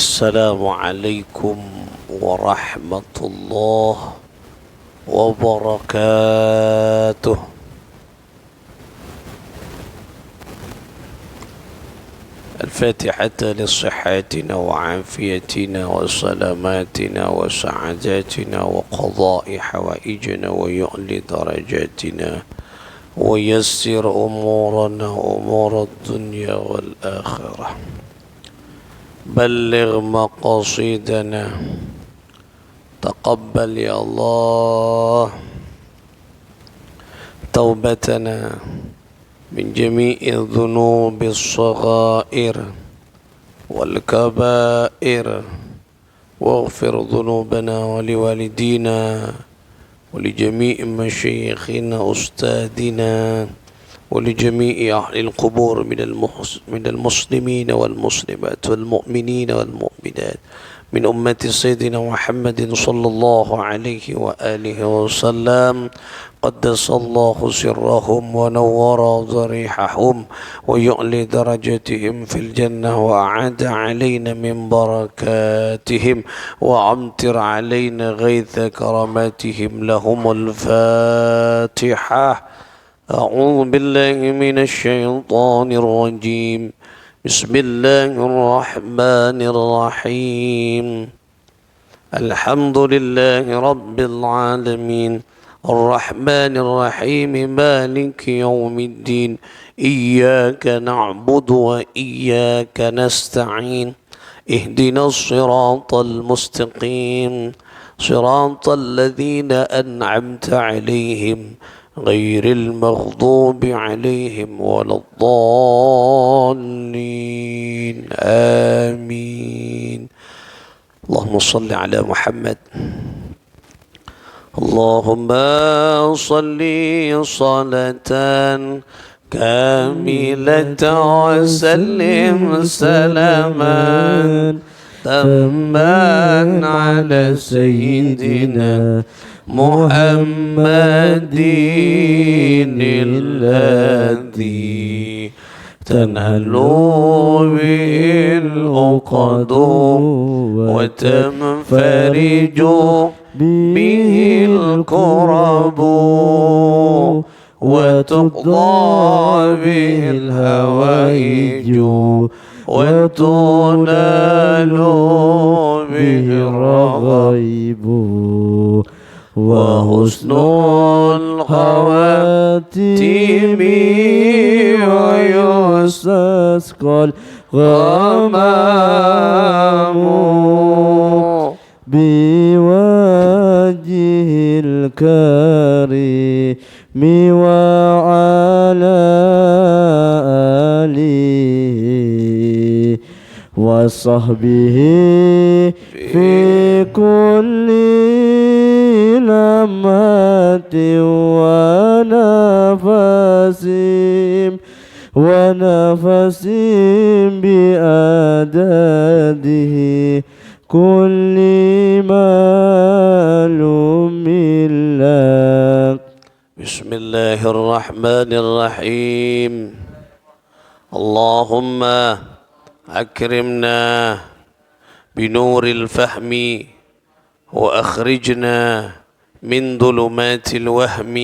السلام عليكم ورحمة الله وبركاته. الفاتحة لصحتنا وعافيتنا وسلاماتنا وسعاداتنا وقضاء حوائجنا ويعلي درجاتنا ويسر أمورنا أمور الدنيا والآخرة. بلغ مقاصدنا، تقبل يا الله توبتنا من جميع الذنوب الصغائر والكبائر، واغفر ذنوبنا ولوالدينا ولجميع مشايخنا أستاذنا ولجميع أهل القبور من المسلمين والمسلمات والمؤمنين والمؤمنات من أمة سيدنا محمد صلى الله عليه وآله وسلم. قدس الله سرهم ونور ضريحهم ويعلي درجتهم في الجنة وأعاد علينا من بركاتهم وأمطر علينا غيث كراماتهم. لهم الفاتحة. أعوذ بالله من الشيطان الرجيم. بسم الله الرحمن الرحيم. الحمد لله رب العالمين الرحمن الرحيم مالك يوم الدين. إياك نعبد وإياك نستعين. اهدنا الصراط المستقيم صراط الذين أنعمت عليهم غير المغضوب عليهم ولا الضالين. آمين. اللهم صل على محمد. اللهم صل صلاة كاملة وسلم سلاما تاما على سيدنا محمد الذي تنهل به العقد وتنفرج به الكرب وتقضى به الهوائج وتنال به الرغائب وحسن الخواتيم ويستسقى الغمام بوجه الكريم وعلى آله وصحبه في كل لمحة ونفس بأعداده كل معلوم لك. بسم الله الرحمن الرحيم. اللهم أكرمنا بنور الفهم وأخرجنا من ظلمات الوهم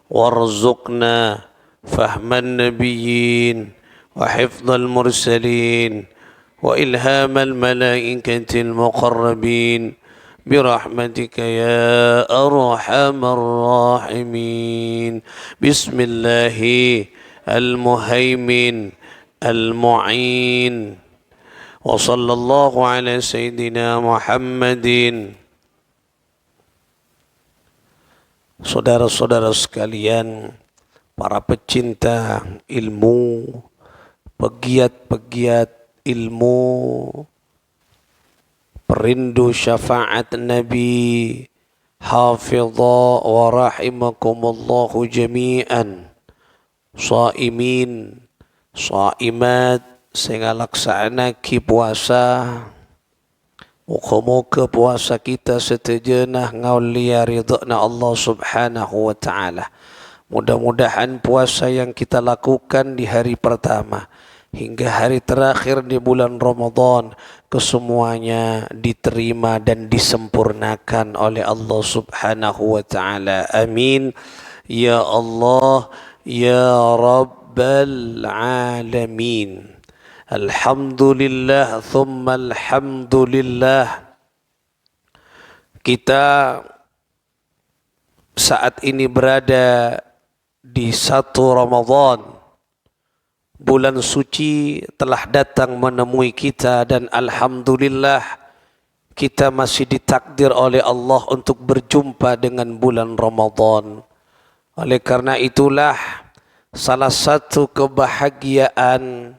وارزقنا فهم النبيين وحفظ المرسلين وإلهام الملائكة المقربين برحمتك يا أرحم الراحمين. بسم الله المهيمن المعين وصلى الله على سيدنا محمد. Saudara-saudara sekalian, para pecinta ilmu, pegiat-pegiat ilmu, perindu syafaat Nabi, hafidha wa rahimakumullahu jami'an, shaimin, shaimat, sing ngalaksanaki puasa. Muka-muka puasa kita setejenah ngaulia ridhana Allah subhanahu wa ta'ala. Mudah-mudahan puasa yang kita lakukan di hari pertama hingga hari terakhir di bulan Ramadan, kesemuanya diterima dan disempurnakan oleh Allah Subhanahu wa taala. Amin ya Allah ya Rabbal alamin. Alhamdulillah thumma alhamdulillah. Kita saat ini berada di 1 Ramadan. Bulan suci telah datang menemui kita dan alhamdulillah kita masih ditakdir oleh Allah untuk berjumpa dengan bulan Ramadan. Oleh karena itulah salah satu kebahagiaan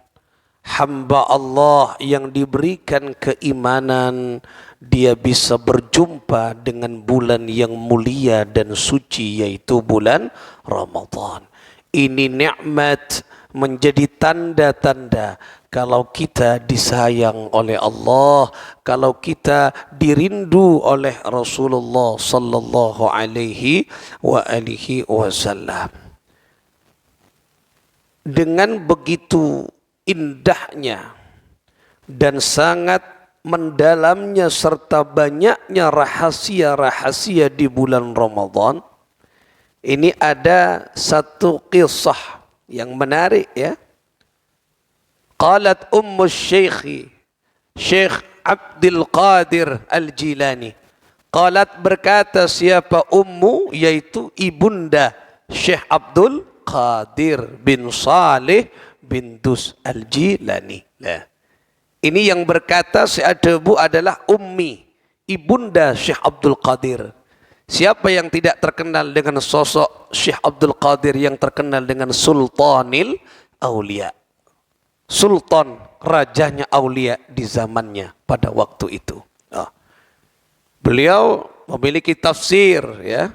hamba Allah yang diberikan keimanan, dia bisa berjumpa dengan bulan yang mulia dan suci, yaitu bulan Ramadan. Ini nikmat, menjadi tanda-tanda kalau kita disayang oleh Allah, kalau kita dirindu oleh Rasulullah sallallahu alaihi wasallam. Dengan begitu indahnya dan sangat mendalamnya serta banyaknya rahasia-rahasia di bulan Ramadan, ini ada satu kisah yang menarik ya. Qalat ummu syekhi Syekh Abdul Qadir Al-Jilani. Qalat berkata siapa ummu, yaitu ibunda Syekh Abdul Qadir bin Saleh bin Dus Al-Jilani. Nah, ini yang berkata seadebu adalah ummi, ibunda Syekh Abdul Qadir. Siapa yang tidak terkenal dengan sosok Syekh Abdul Qadir yang terkenal dengan Sultanil Aulia? Sultan, rajanya aulia di zamannya pada waktu itu. Beliau memiliki tafsir ya.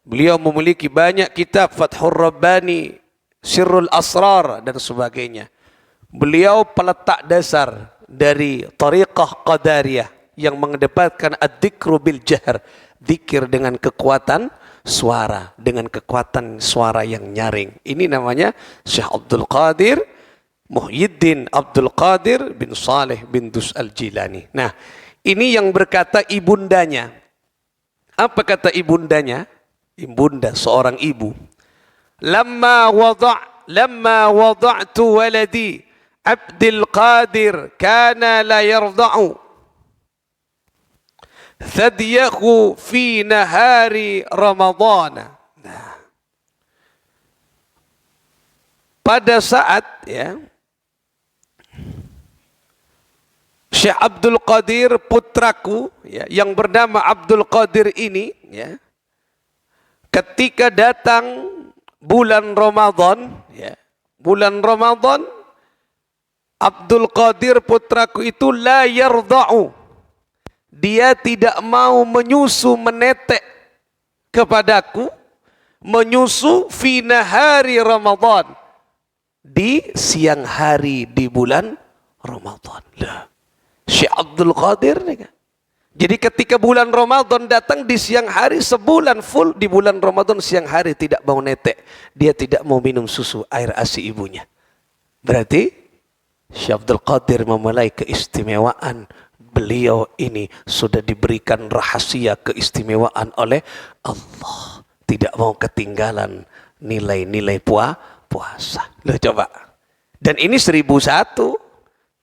Beliau memiliki banyak kitab, Fathur Rabbani, Sirrul Asrar dan sebagainya. Beliau peletak dasar dari Tariqah Qadariyah yang mengedepankan ad-dzikru bil jahr, zikir dengan kekuatan suara, dengan kekuatan suara yang nyaring. Ini namanya Syekh Abdul Qadir Muhyiddin Abdul Qadir bin Saleh bin Dus Al-Jilani. Nah, ini yang berkata ibundanya. Apa kata ibundanya? Ibunda, seorang ibu. Lamma wada'tu waladi Abdul Qadir kana la yarda'u thadyahu fi nahari Ramadhan. Nah, pada saat ya Syekh Abdul Qadir putraku ya, yang bernama Abdul Qadir ini ya, ketika datang bulan Ramadan ya, bulan Ramadan Abdul Qadir putraku itu la yarda'u, dia tidak mau menyusu menetek kepadaku, menyusu fi nahari Ramadan, di siang hari di bulan Ramadan. Lah, Syekh Abdul Qadir nih kan. Jadi ketika bulan Ramadan datang di siang hari, sebulan full di bulan Ramadan siang hari tidak mau netek. Dia tidak mau minum susu air ASI ibunya. Berarti Syekh Abdul Qadir memulai keistimewaan. Beliau ini sudah diberikan rahasia keistimewaan oleh Allah. Tidak mau ketinggalan nilai-nilai puasa. Loh coba. Dan ini 1001.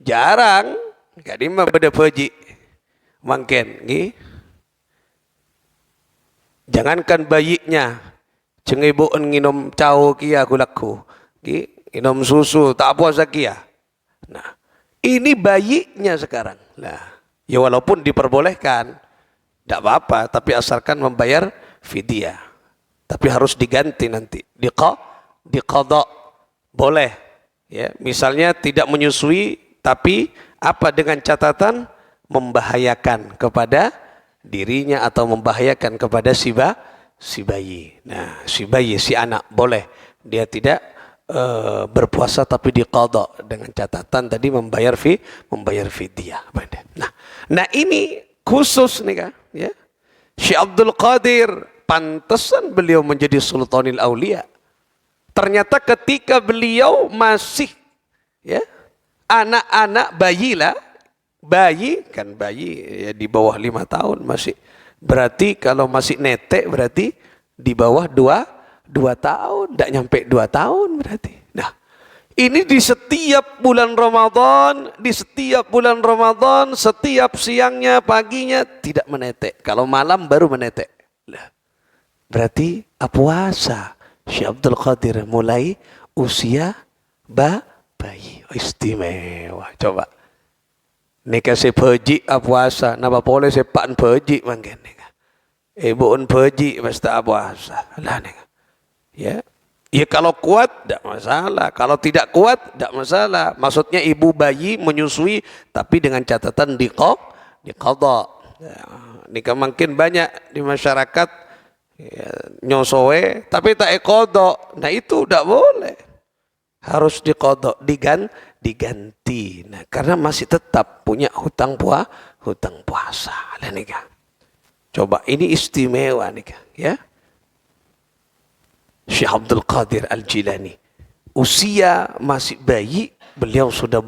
Jarang. Gak dimana pada puji. Mangken, jangankan bayinya, cengibuan nginom cao kia kulaku, nginom susu tak puasa kia. Nah, ini bayinya sekarang. Nah, ya walaupun diperbolehkan, tidak apa-apa, tapi asalkan membayar fidyah. Tapi harus diganti nanti, diqadha, boleh. Ya, misalnya tidak menyusui, tapi apa dengan catatan? Membahayakan kepada dirinya atau membahayakan kepada si bayi. Nah, si bayi, si anak boleh. Dia tidak berpuasa tapi diqadha dengan catatan tadi membayar fidyah. Nah ini khusus nih kan, ya. Syekh Abdul Qadir pantesan beliau menjadi Sultanil Aulia. Ternyata ketika beliau masih ya anak-anak bayi lah, bayi ya di bawah 5 tahun masih, berarti kalau masih netek berarti di bawah 2 tahun, tidak nyampe 2 tahun berarti. Nah, ini di setiap bulan Ramadan, setiap siangnya, paginya tidak menetek. Kalau malam baru menetek. Lah, berarti puasa Syekh Abdul Qadir mulai usia bayi. Istimewa. Coba. Nika se pergi puasa, napa boleh se pan pergi mangken nika. Ibu un pergi pasti puasa. Lah nika. Ya. Ya kalau kuat tidak masalah, kalau tidak kuat tidak masalah. Maksudnya ibu bayi menyusui tapi dengan catatan diqadha. Ya, nika makin banyak di masyarakat ya, nyosowe tapi tak qadha. Nah itu tidak boleh. Harus diqadha, diganti. Nah, karena masih tetap punya hutang puasa. Lah nika. Coba ini istimewa nika, ya. Syekh Abdul Qadir Al-Jilani. Usia masih bayi, beliau sudah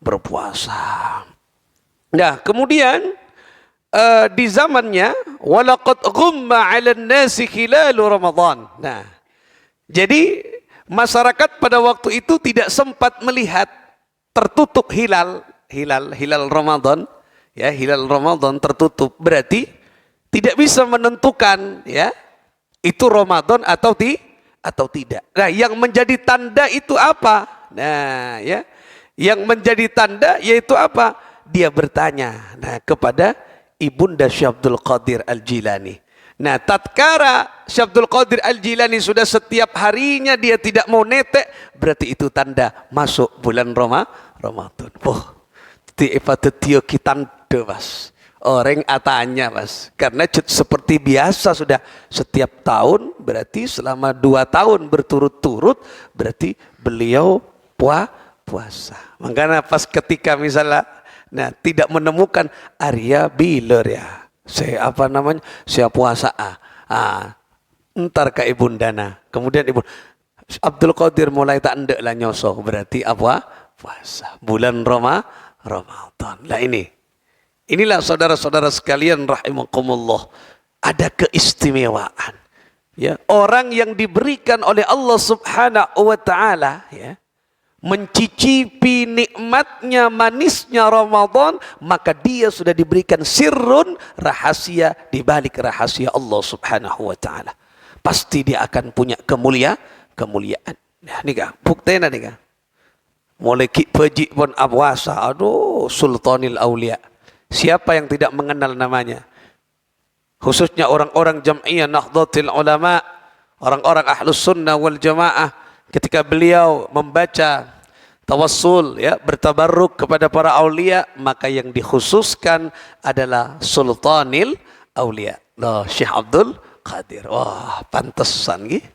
berpuasa. Nah, kemudian di zamannya walaqad ghumma 'alan nasi khilalu Ramadan. Nah, jadi masyarakat pada waktu itu tidak sempat melihat tertutup hilal Ramadan, ya, hilal Ramadan tertutup, berarti tidak bisa menentukan, ya, itu Ramadan atau tidak. Nah, yang menjadi tanda itu apa? Nah, ya, yang menjadi tanda yaitu apa? Dia bertanya, nah, kepada ibunda Syekh Abdul Qadir Al-Jilani. Nah, tatkala Syekh Abdul Qadir Al-Jilani sudah setiap harinya dia tidak mau netek, berarti itu tanda masuk bulan Ramadan. Oh, tiap kita mas. Orang atanya mas, karena seperti biasa sudah setiap tahun, berarti selama 2 tahun berturut-turut, berarti beliau puasa. Makanya pas ketika misalnya, nah tidak menemukan Arya biler ya, saya puasa entar ke ibundana, kemudian ibu Abdul Qadir mulai tak ndek lah nyosok, berarti puasa bulan Ramadan. Lah inilah saudara-saudara sekalian rahimakumullah, ada keistimewaan. Ya, orang yang diberikan oleh Allah Subhanahu wa taala, ya, mencicipi nikmatnya, manisnya Ramadan, maka dia sudah diberikan sirrun, rahasia di balik rahasia Allah Subhanahu wa taala. Pasti dia akan punya kemuliaan. Nah, nika buktena nika. Mulai pergi pun puasa, aduh sultanil aulia. Siapa yang tidak mengenal namanya? Khususnya orang-orang Jam'iyah Nahdlatul Ulama, orang-orang Ahlus Sunnah wal Jamaah, ketika beliau membaca tawassul, ya, bertabarruk kepada para aulia, maka yang dikhususkan adalah Sultanil Aulia, Syekh Abdul Qadir. Wah, pantesan gitu.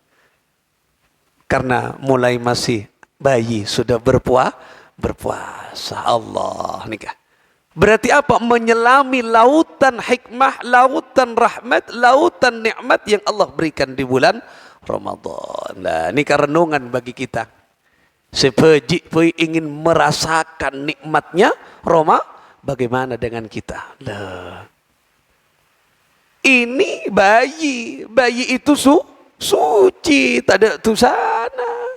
Karena mulai masih bayi sudah berpuasa. Allah nikah. Berarti apa? Menyelami lautan hikmah, lautan rahmat, lautan nikmat yang Allah berikan di bulan Ramadan. Nah, ini renungan bagi kita. Sepeji ingin merasakan nikmatnya bagaimana dengan kita? Nah, ini bayi itu suci, tak ada tusana.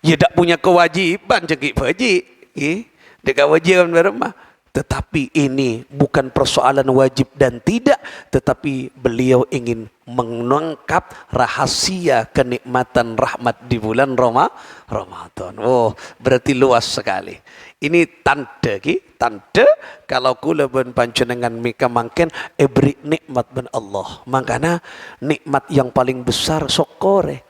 Ya tak punya kewajiban cekik peji. Dekat wajiban beremah. Tetapi ini bukan persoalan wajib dan tidak, tetapi beliau ingin menangkap rahasia kenikmatan rahmat di bulan Ramadan. Oh, berarti luas sekali. Ini tanda kalau kula ben panjenengan mika mangken beri nikmat ben Allah. Makanya nikmat yang paling besar sokore.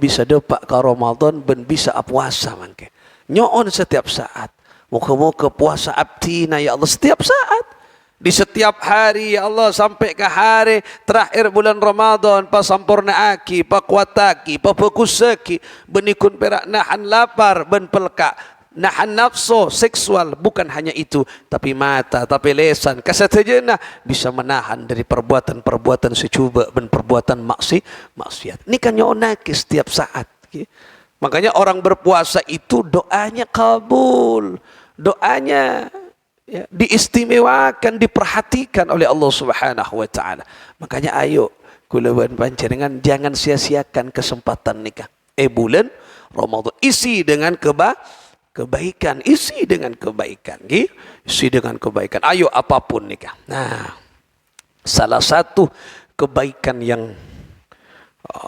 Bisa dapat ke Ramadan ben bisa puasa mangke. Nyoon setiap saat. Moga-moga puasa abdina ya Allah setiap saat. Di setiap hari ya Allah sampai ke hari terakhir bulan Ramadan pa sampurna aki, pa kuataki, pa bagusaki, benikun perak nahan lapar, ben pelka, nahan nafsu seksual, bukan hanya itu, tapi mata, tapi lesan, kasatajana bisa menahan dari perbuatan-perbuatan secuba dan perbuatan maksiat. Ini kan nyonaki setiap saat. Makanya orang berpuasa itu doanya kabul. Doanya ya, diistimewakan, diperhatikan oleh Allah Subhanahu wa taala. Makanya ayo kulawan panjenengan jangan sia-siakan kesempatan nikah. Bulan Ramadan isi dengan kebaikan, isi dengan kebaikan, isi dengan kebaikan. Ayo apapun nikah. Nah, salah satu kebaikan yang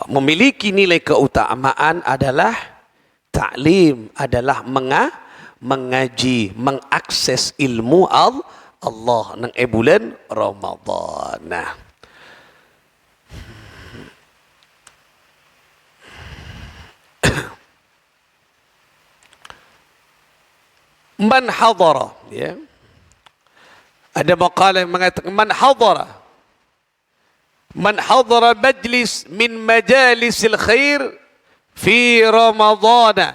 memiliki nilai keutamaan adalah ta'lim, adalah mengaji, mengakses ilmu Allah nang bulan Ramadan. Nah, man hadara, ya. Ada maqalah yang mengatakan man hadara majlis min majalisil khair fi Ramadhan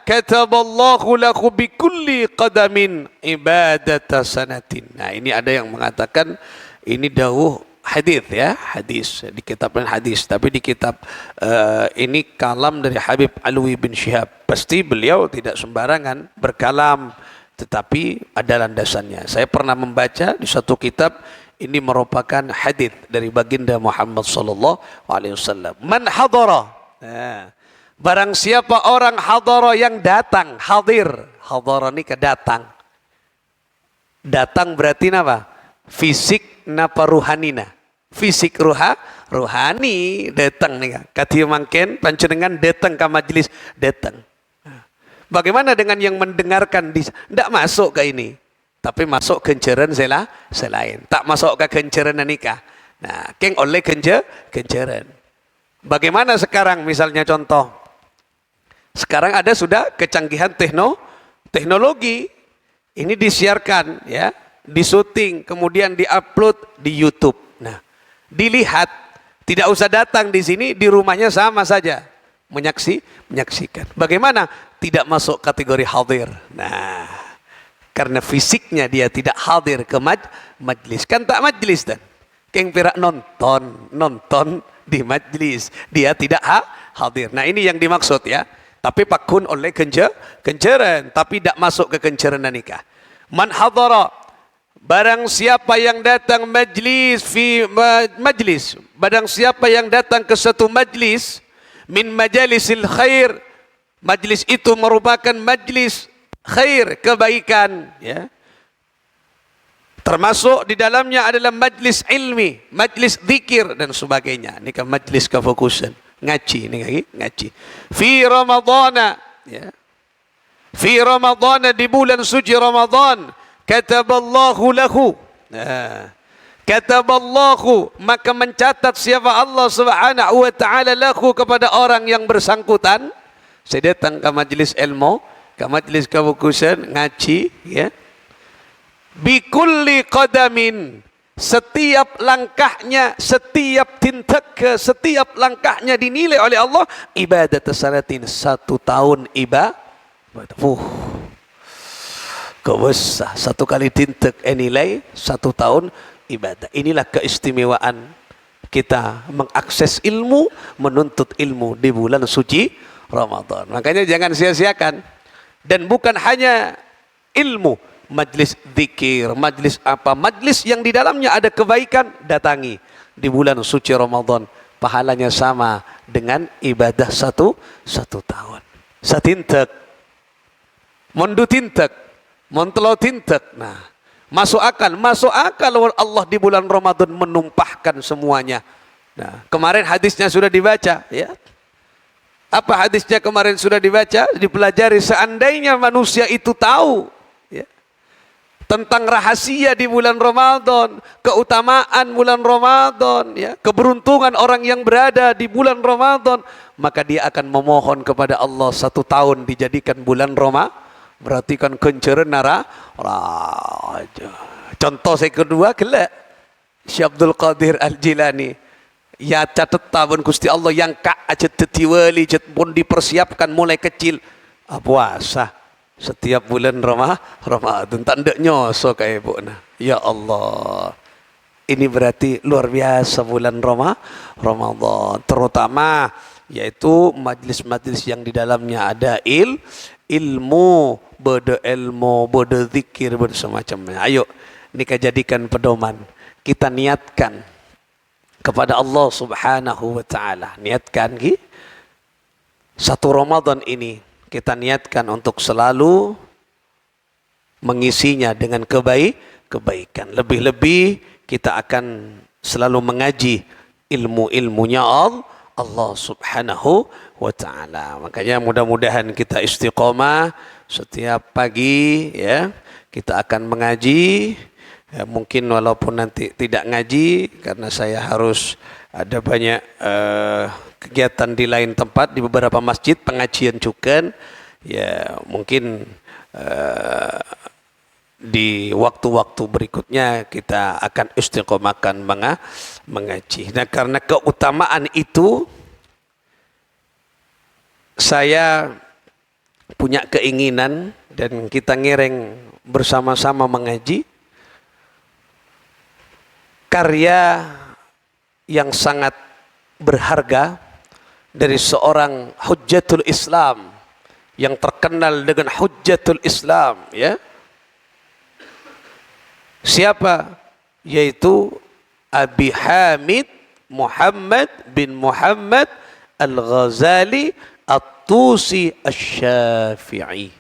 kataballahu lahu bikulli qadamin ibadata sanatin. Nah, ini ada yang mengatakan ini dawuh hadis, ya, hadis di kitab hadis, tapi di kitab ini kalam dari Habib Alwi bin Syihab. Pasti beliau tidak sembarangan berkalam, tetapi ada landasannya. Saya pernah membaca di satu kitab, ini merupakan hadis dari baginda Muhammad sallallahu alaihi wasallam. Man hadara, barang siapa orang hadara yang datang, hadir. Hadara ini kedatang. Datang berarti apa? Fisik napa ruhanina. Fisik ruhani datang nih. Kati mangken panjenengan datang ke majelis, datang. Bagaimana dengan yang mendengarkan? Tidak masuk ke ini, tapi masuk kenceran selain. Tak masuk ke kenceran nikah. Nah, keng oleh kenceran. Bagaimana sekarang? Misalnya contoh, sekarang ada sudah kecanggihan teknologi. Ini disiarkan, ya, disuting, kemudian diupload di YouTube. Nah, dilihat, tidak usah datang di sini, di rumahnya sama saja menyaksikan. Bagaimana? Tidak masuk kategori hadir. Nah, karena fisiknya dia tidak hadir ke majlis. Kan tak majlis dan keng pirak nonton di majlis, dia tidak hadir. Nah, ini yang dimaksud, ya. Tapi pakun oleh kenceran, tapi tidak masuk ke kenceran nikah. Man hadara, barang siapa yang datang majlis barang siapa yang datang ke satu majlis min majalisil khair, majlis itu merupakan majlis khair, kebaikan, ya. Termasuk di dalamnya adalah majlis ilmi, majlis zikir dan sebagainya. Ini kan majlis kefokusan, ngaji. Fi Ramadhan, ya. Fi Ramadhan, di bulan suci Ramadan, kataballahu lahu. Nah, kataballahu, maka mencatat siapa Allah Subhanahu wa taala lahu kepada orang yang bersangkutan. Saya datang ke majlis ilmu, ke majlis kefokusan, ngaji, ya. Bikulli qadamin, setiap langkahnya, setiap tintak, setiap langkahnya dinilai oleh Allah ibadat sanatin, 1 tahun ibadah. Kebesar, 1 kali tintak nilai 1 tahun ibadah. Inilah keistimewaan kita mengakses ilmu, menuntut ilmu di bulan suci Ramadan. Makanya jangan sia-siakan. Dan bukan hanya ilmu, majlis zikir, majlis apa, majlis yang di dalamnya ada kebaikan, datangi di bulan suci Ramadan. Pahalanya sama dengan ibadah satu tahun. Satintek, mondu tintek, montelo tintek. Nah, masuk akal Allah di bulan Ramadan menumpahkan semuanya. Nah, kemarin hadisnya sudah dibaca, ya. Apa hadisnya kemarin sudah dibaca, dipelajari. Seandainya manusia itu tahu, ya, tentang rahasia di bulan Ramadan, keutamaan bulan Ramadan, ya, keberuntungan orang yang berada di bulan Ramadan, maka dia akan memohon kepada Allah 1 tahun dijadikan bulan Ramadan. Berarti kan kenceran raja. Contoh saya kedua, kelak Syekh Abdul Qadir Al-Jilani. Ya catat tahun Gusti Allah yang kak aja tetiwali pun dipersiapkan mulai kecil. Puasa setiap bulan Ramadan tak ndak nyoso kayak ibu nah. Ya Allah. Ini berarti luar biasa bulan Ramadan. Terutama yaitu majlis-majlis yang di dalamnya ada ilmu, berzikir, bersemacamnya. Ayo, ini kita jadikan pedoman. Kita niatkan kepada Allah Subhanahu wa taala. Niatkan satu Ramadan ini kita niatkan untuk selalu mengisinya dengan kebaikan. Lebih-lebih kita akan selalu mengaji ilmu-ilmunya Allah Subhanahu wa taala. Makanya mudah-mudahan kita istiqomah setiap pagi ya. Kita akan mengaji. Ya, mungkin walaupun nanti tidak ngaji karena saya harus ada banyak kegiatan di lain tempat di beberapa masjid pengajian juga. Ya, mungkin di waktu-waktu berikutnya kita akan istiqomahkan mengaji. Nah, karena keutamaan itu saya punya keinginan dan kita ngereng bersama-sama mengaji karya yang sangat berharga dari seorang Hujjatul Islam yang terkenal dengan Hujjatul Islam, ya. Siapa? Yaitu Abi Hamid Muhammad bin Muhammad Al-Ghazali At-Tusi Asy-Syafi'i.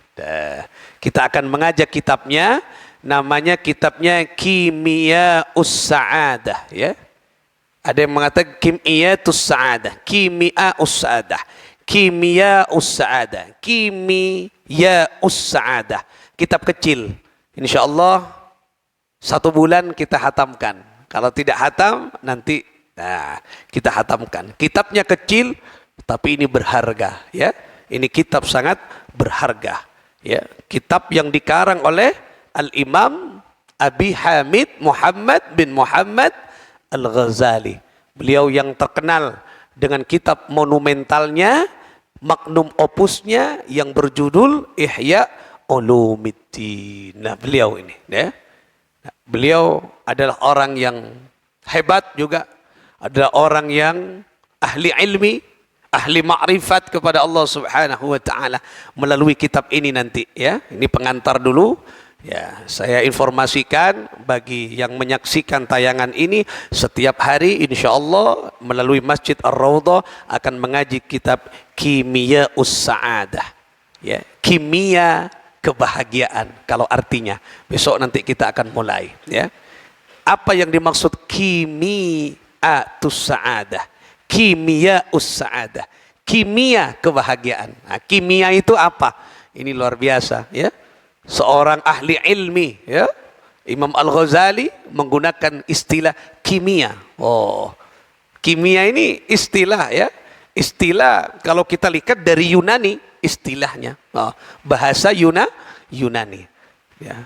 Kita akan mengajak kitabnya, namanya kitabnya Kimiya'us Sa'adah, ya. Ada yang mengatakan Kimiya'us Sa'adah, Kimiya'us Sa'adah, Kimiya'us Sa'adah, Kimiya'us Sa'adah. Kitab kecil. Insyaallah 1 bulan kita hatamkan. Kalau tidak hatam nanti kita hatamkan. Kitabnya kecil tapi ini berharga, ya. Ini kitab sangat berharga, ya. Kitab yang dikarang oleh Al-Imam Abi Hamid Muhammad bin Muhammad Al-Ghazali. Beliau yang terkenal dengan kitab monumentalnya, magnum opusnya yang berjudul Ihya Ulumiddin. Nah, beliau ini, ya. Beliau adalah orang yang hebat juga, adalah orang yang ahli ilmi, ahli ma'rifat kepada Allah Subhanahu wa taala melalui kitab ini nanti, ya. Ini pengantar dulu. Ya, saya informasikan bagi yang menyaksikan tayangan ini setiap hari insyaallah melalui Masjid Ar-Raudhah akan mengaji kitab Kimiya'us Sa'adah. Ya, kimia kebahagiaan kalau artinya. Besok nanti kita akan mulai, ya. Apa yang dimaksud Kimiya'us Sa'adah? Kimiya'us Sa'adah. Kimia kebahagiaan. Nah, kimia itu apa? Ini luar biasa, ya. Seorang ahli ilmi, ya, Imam Al-Ghazali menggunakan istilah kimia. Oh, kimia ini istilah, ya. Istilah kalau kita lihat dari Yunani istilahnya, bahasa Yunani, ya.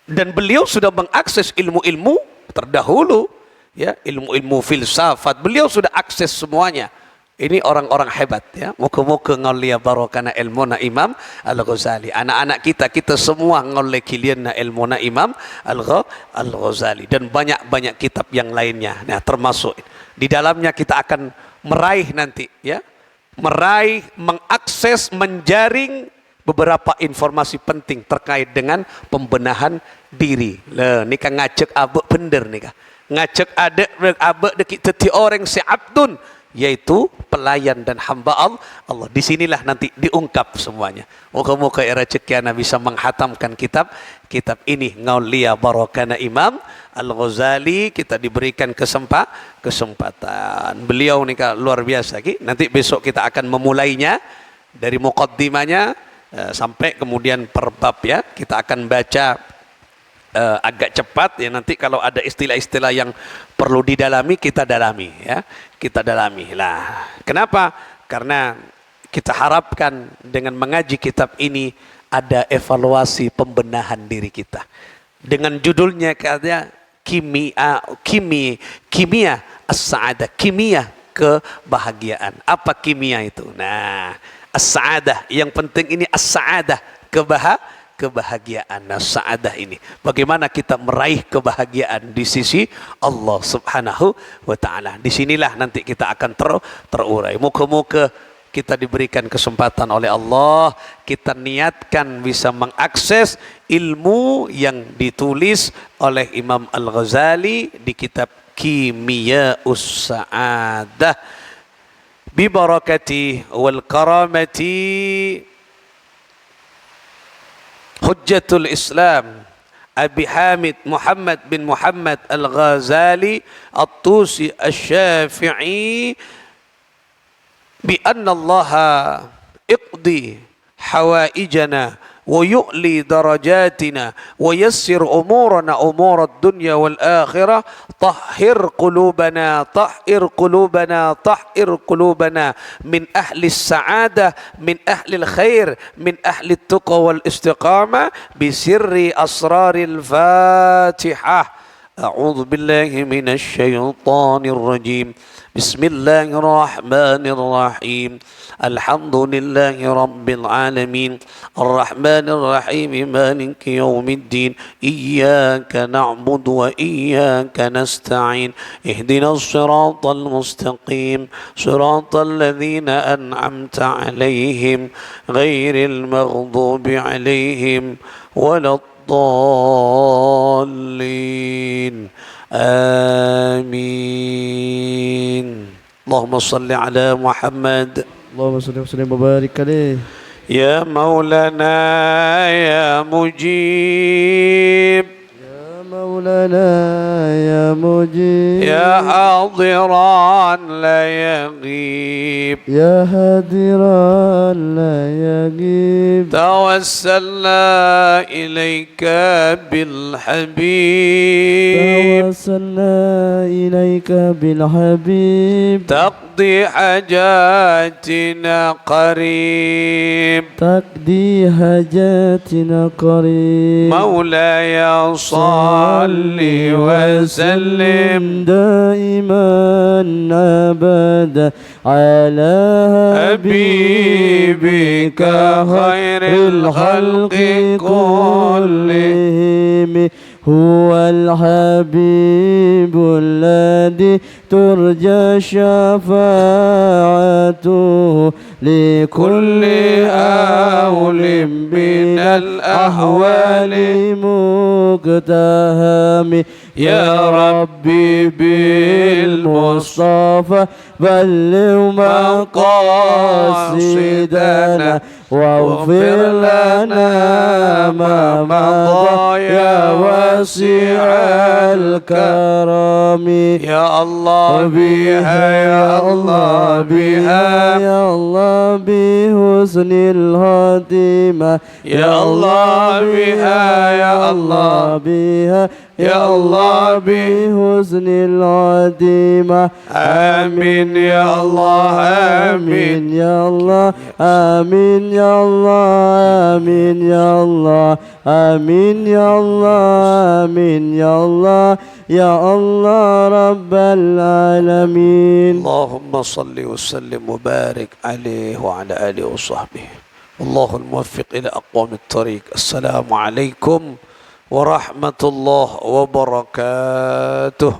Dan beliau sudah mengakses ilmu-ilmu terdahulu, ya, ilmu-ilmu filsafat. Beliau sudah akses semuanya. Ini orang-orang hebat, ya. Muka-muka ngollia barokana ilmuna Imam Al-Ghazali. Anak-anak kita semua ngolli kilianna ilmuna Imam Al-Ghazali dan banyak-banyak kitab yang lainnya. Nah, termasuk di dalamnya kita akan meraih nanti, ya. Meraih, mengakses, menjaring beberapa informasi penting terkait dengan pembenahan diri. Lah, ni kan ngajak abek bener nih kah. Ngajak adek abek dekik teti orang si abdun, yaitu pelayan dan hamba Allah. Disinilah nanti diungkap semuanya. Moga-moga era cekiana bisa menghatamkan kitab ini. Ngaulia barokana Imam Al-Ghazali, kita diberikan kesempatan. Beliau nih luar biasa. Nanti besok kita akan memulainya dari muqaddimanya sampai kemudian per bab, ya. Kita akan baca agak cepat, ya. Nanti kalau ada istilah-istilah yang perlu didalami kita dalami, ya. Kita dalami lah. Kenapa? Karena kita harapkan dengan mengaji kitab ini ada evaluasi pembenahan diri kita. Dengan judulnya katanya kimia as-sa'adah, kimia kebahagiaan. Apa kimia itu? Nah, as-sa'adah yang penting ini as-sa'adah, kebahagiaan sa'adah ini. Bagaimana kita meraih kebahagiaan di sisi Allah Subhanahu wa taala. Disinilah nanti kita akan terurai. Muka-muka kita diberikan kesempatan oleh Allah, kita niatkan bisa mengakses ilmu yang ditulis oleh Imam Al-Ghazali di kitab Kimiya'us Sa'adah bi barakati wal karamati Hujjatul Islam Abi Hamid Muhammad bin Muhammad Al-Ghazali At-Tusi Asy-Syafi'i bi anna Allah iqdi hawaijana wa yu'li darajatina wa yassir umurana umurad dunya wal akhirah tahhir qulubana min ahli sa'adah min ahli khair min ahli tuqa wal istiqamah bi sirri asraril fatihah. أعوذ بالله من الشيطان الرجيم بسم الله الرحمن الرحيم الحمد لله رب العالمين الرحمن الرحيم مالك يوم الدين إياك نعبد وإياك نستعين اهدنا الصراط المستقيم صراط الذين أنعمت عليهم غير المغضوب عليهم ولا الضالين آمين. اللهم صل على محمد اللهم صل وسلم وبارك عليه. يا مولانا يا مجيب يا مولانا يا مجيب يا حاضرا لا يغيب يا هادرا لا يغيب توسلنا إليك بالحبيب توسلنا إليك بالحبيب تقضي حاجاتنا قريب تقضي حاجاتنا قريب مولاي صل وسلم دائما أبدا على حبيبك خير الخلق كلهم هو الحبيب الذي ترجى شفاعته لكل أول من الأحوال مقتهم يا ربي بالمصطفى بلغ مقاصدنا واغفر لنا ما مضى يا واسع الكرم يا الله بها يا الله بها يا الله بحسن الخاتمة يا الله بها يا الله بها يا الله بحسن الخاتمة آمين يا الله آمين يا الله آمين يا الله آمين يا الله آمين يا الله آمين يا الله يا الله رب العالمين. اللهم صل وسلم وبارك عليه وعلى آله وصحبه. الله الموفق إلى أقوم الطريق. السلام عليكم ورحمة الله وبركاته.